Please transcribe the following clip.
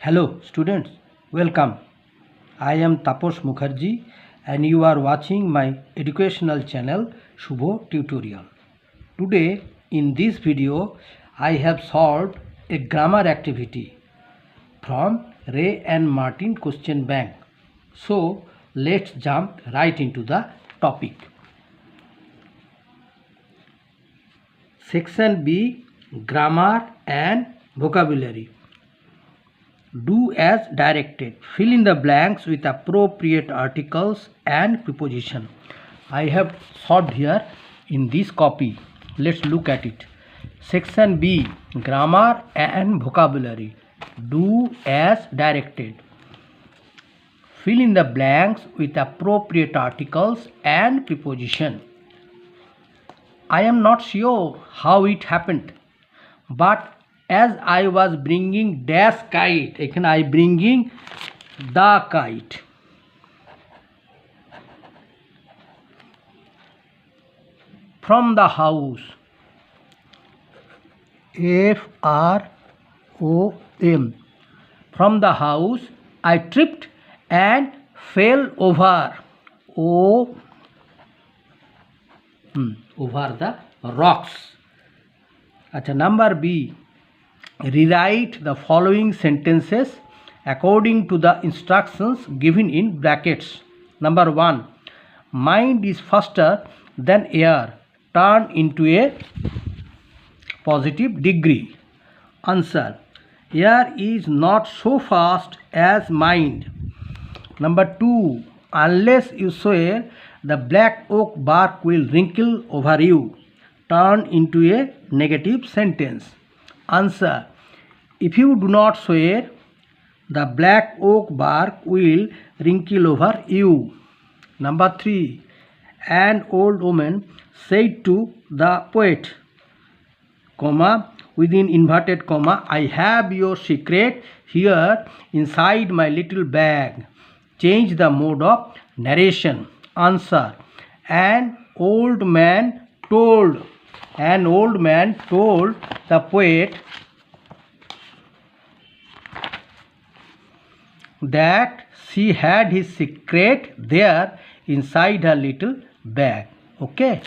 Hello students, welcome. I am Taposh Mukherjee and you are watching my educational channel Shubho Tutorial. Today in this video I have solved a grammar activity from Ray and Martin question bank. So let's jump right into the topic. Section B, Grammar and Vocabulary. Do as directed. Fill in the blanks with appropriate articles and preposition. I have solved here in this copy. Let's look at it. Section B, Grammar and Vocabulary. Do as directed. Fill in the blanks with appropriate articles and preposition. I am not sure how it happened, but as I was bringing dash kite, ekhane I bringing the kite. From the house, F-R-O-M. From the house, I tripped and fell over. Over the rocks. Acha, number B. Rewrite the following sentences according to the instructions given in brackets. Number 1. Mind is faster than air. Turn into a positive degree. Answer. Air is not so fast as mind. Number 2. Unless you swear, the black oak bark will wrinkle over you. Turn into a negative sentence. Answer. If you do not swear, the black oak bark will wrinkle over you. Number 3. An old woman said to the poet, comma, within inverted comma, I have your secret here inside my little bag. Change the mode of narration. Answer. An old man told the poet that she had his secret there inside her little bag. Okay.